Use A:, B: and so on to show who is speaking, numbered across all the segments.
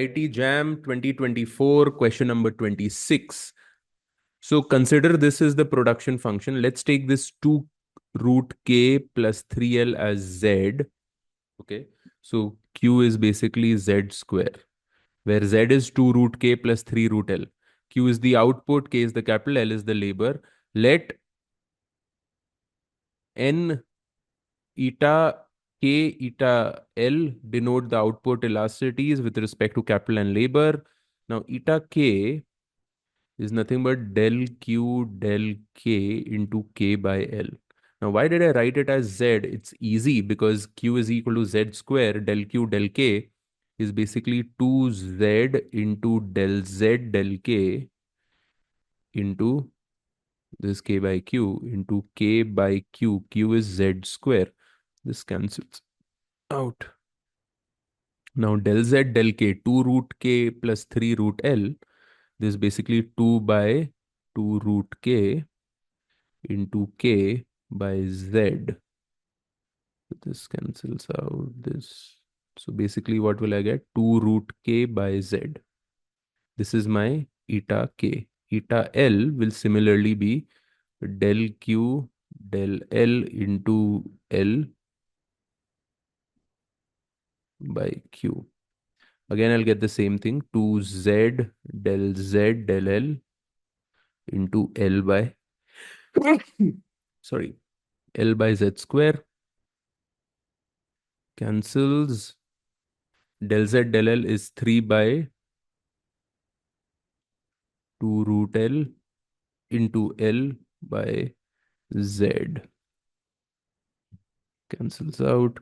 A: IIT JAM 2024, question number 26. So consider this is the production function. Let's take this 2 root k plus 3l as z. Okay. So q is basically z square, where z is 2 root k plus 3 root l. Q is the output, k is the capital, l is the labor. Let n eta k eta l denote the output elasticities with respect to capital and labor. Now eta k is nothing but del q del k into k by l. Now why did I write it as z? It's easy because q is equal to z square. Del q del k is basically 2z into del z del k into this k by q into k by q. Q is z square. This cancels out. Now del z del k, 2 root k plus 3 root l. This is basically 2 by 2 root k into k by z. This cancels out this. So basically what will I get? 2 root k by z. This is my eta k. Eta l will similarly be del q del l into l by q. Again, I'll get the same thing, 2z del z del l into l by, sorry, l by z square. Cancels. Del z del l is 3 by 2 root l into l by z. Cancels out.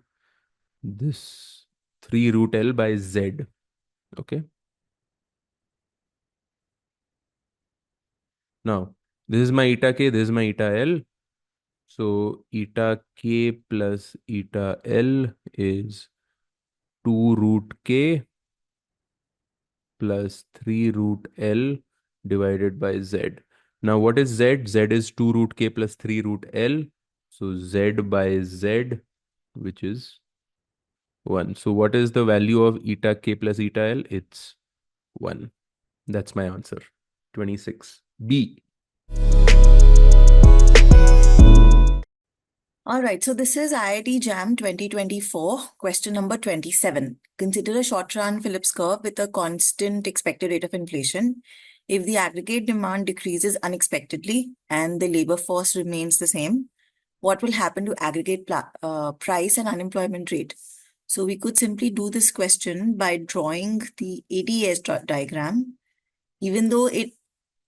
A: This 3 root l by z. Okay. Now, this is my eta k, this is my eta l. So, eta k plus eta l is 2 root k plus 3 root l divided by z. Now, what is z? Z is 2 root k plus 3 root l. So, z by z, which is 1. So, what is the value of eta k plus eta l? It's 1. That's my answer. 26. B.
B: All right, so this is IIT JAM 2024, question number 27. Consider a short-run Phillips curve with a constant expected rate of inflation. If the aggregate demand decreases unexpectedly and the labor force remains the same, what will happen to aggregate price and unemployment rate? So we could simply do this question by drawing the ADS diagram, even though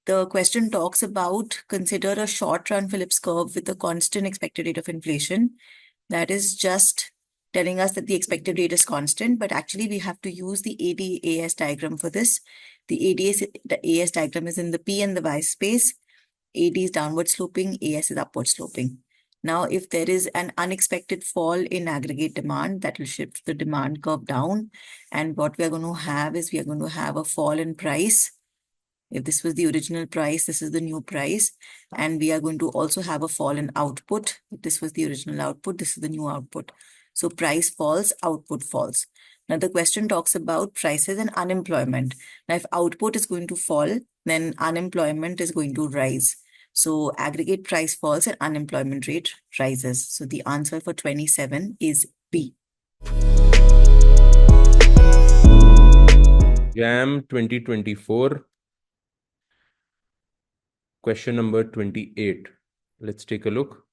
B: the question talks about consider a short-run Phillips curve with a constant expected rate of inflation. That is just telling us that the expected rate is constant, but actually we have to use the ADAS diagram for this. The AS diagram is in the P and the Y space. AD is downward sloping, AS is upward sloping. Now, if there is an unexpected fall in aggregate demand, that will shift the demand curve down. And what we are going to have is we are going to have a fall in price. If this was the original price, this is the new price. And we are going to also have a fall in output. If this was the original output, this is the new output. So price falls, output falls. Now the question talks about prices and unemployment. Now if output is going to fall, then unemployment is going to rise. So aggregate price falls and unemployment rate rises. So the answer for 27 is B.
A: JAM 2024. Question number 28. Let's take a look.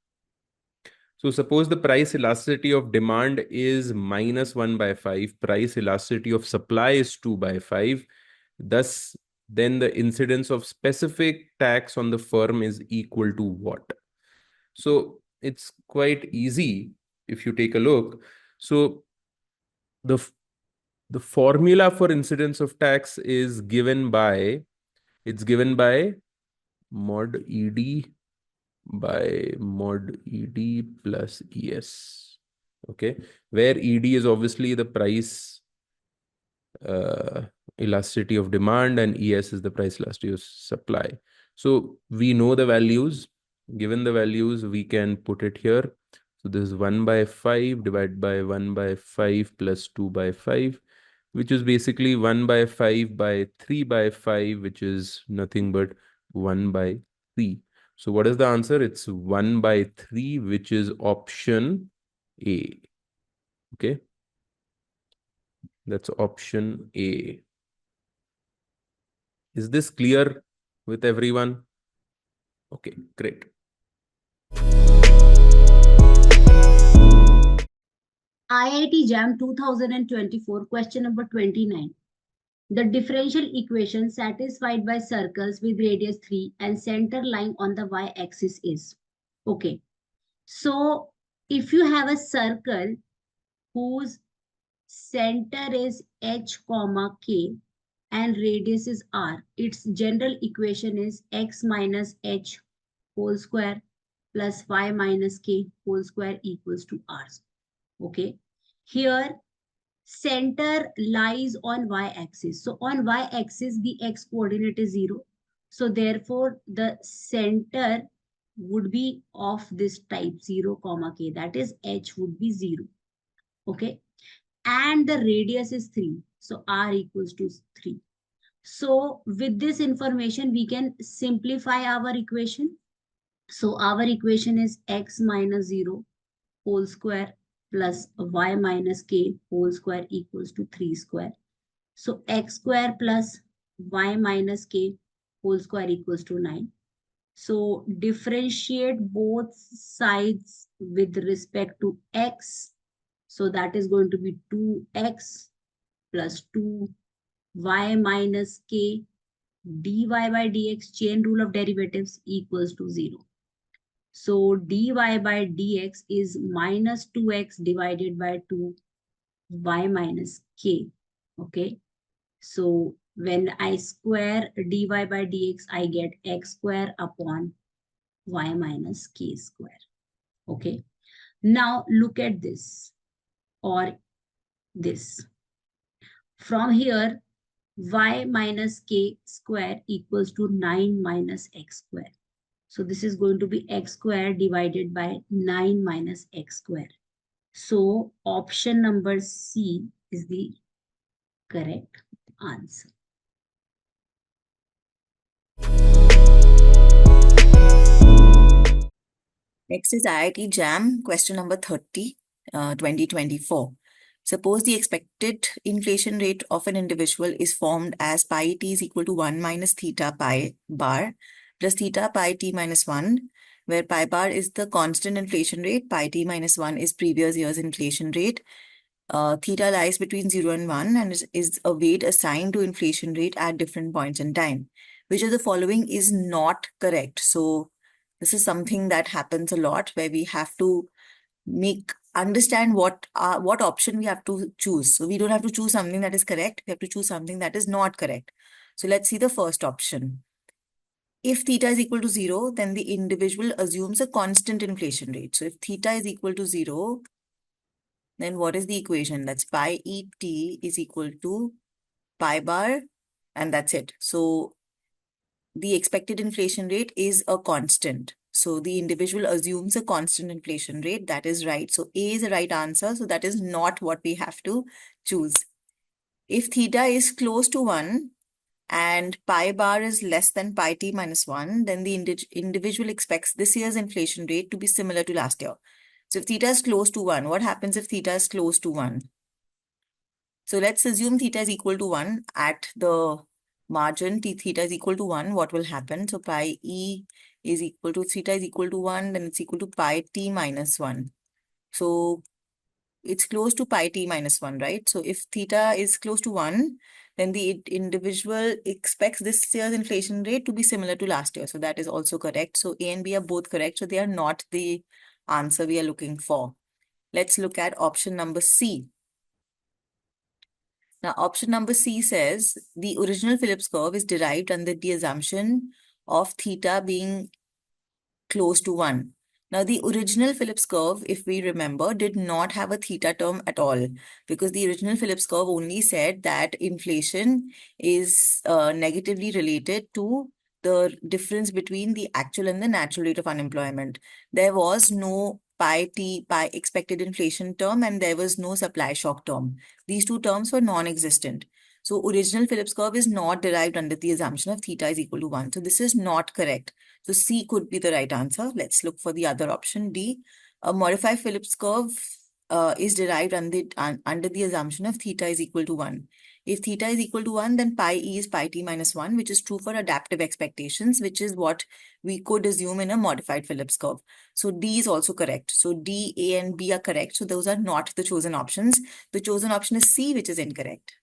A: So suppose the price elasticity of demand is -1 by 5. Price elasticity of supply is 2 by 5. Thus, then the incidence of specific tax on the firm is equal to what? So it's quite easy if you take a look. So the formula for incidence of tax is given by, it's given by mod ED by mod ED plus ES. Okay, where ED is obviously the price elasticity of demand and ES is the price elasticity of supply. So we know the values. Given the values, we can put it here. So this is 1 by 5 divided by 1 by 5 plus 2 by 5. which is basically 1 by 5 by 3 by 5, which is nothing but 1 by 3. So what is the answer? It's 1 by 3, which is option A. Okay. That's option A. Is this clear with everyone? Okay, great.
C: IIT JAM 2024, question number 29. The differential equation satisfied by circles with radius 3 and center lying on the y-axis is. Okay. So if you have a circle whose center is h comma k and radius is r, its general equation is x minus h whole square plus y minus k whole square equals to r. Okay. Here center lies on y-axis. So on y-axis, the x coordinate is 0. So therefore, the center would be of this type 0, comma k. That is h would be 0. Okay. And the radius is 3. So r equals to 3. So with this information, we can simplify our equation. So our equation is x minus 0 whole square plus y minus k whole square equals to 3 square. So x square plus y minus k whole square equals to 9. So differentiate both sides with respect to x. So that is going to be 2x plus 2y minus k dy by dx, chain rule of derivatives, equals to 0. So dy by dx is minus 2x divided by 2y minus k. Okay. So when I square dy by dx, I get x square upon y minus k square. Okay. Now look at this or this. From here, y minus k square equals to 9 minus x square. So this is going to be x square divided by 9 minus x square. So option number C is the correct answer.
B: Next is IIT JAM, question number 30, 2024. Suppose the expected inflation rate of an individual is formed as pi t is equal to 1 minus theta pi bar plus theta pi t minus 1, where pi bar is the constant inflation rate, pi t minus 1 is previous year's inflation rate. Theta lies between 0 and 1 and is a weight assigned to inflation rate at different points in time. Which of the following is not correct? So this is something that happens a lot where we have to understand what option we have to choose. So we don't have to choose something that is correct. We have to choose something that is not correct. So let's see the first option. If theta is equal to 0, then the individual assumes a constant inflation rate. So if theta is equal to 0, then what is the equation? That's pi e t is equal to pi bar, and that's it. So the expected inflation rate is a constant. So the individual assumes a constant inflation rate. That is right. So A is the right answer. So that is not what we have to choose. If theta is close to 1 and pi bar is less than pi t minus 1, then the individual expects this year's inflation rate to be similar to last year. So if theta is close to 1, what happens if theta is close to 1? So let's assume theta is equal to 1 at the margin. Theta is equal to 1. What will happen? So pi e is equal to, theta is equal to 1, then it's equal to pi t minus 1. So it's close to pi t minus 1, right? So if theta is close to 1, then the individual expects this year's inflation rate to be similar to last year. So that is also correct. So A and B are both correct. So they are not the answer we are looking for. Let's look at option number C. Now, option number C says the original Phillips curve is derived under the assumption of theta being close to 1. Now, the original Phillips curve, if we remember, did not have a theta term at all, because the original Phillips curve only said that inflation is negatively related to the difference between the actual and the natural rate of unemployment. There was no pi t, pi expected inflation term, and there was no supply shock term. These two terms were non-existent. So original Phillips curve is not derived under the assumption of theta is equal to 1. So this is not correct. So C could be the right answer. Let's look for the other option, D. A modified Phillips curve is derived under the assumption of theta is equal to 1. If theta is equal to 1, then pi e is pi t minus 1, which is true for adaptive expectations, which is what we could assume in a modified Phillips curve. So D is also correct. So D, A, and B are correct. So those are not the chosen options. The chosen option is C, which is incorrect.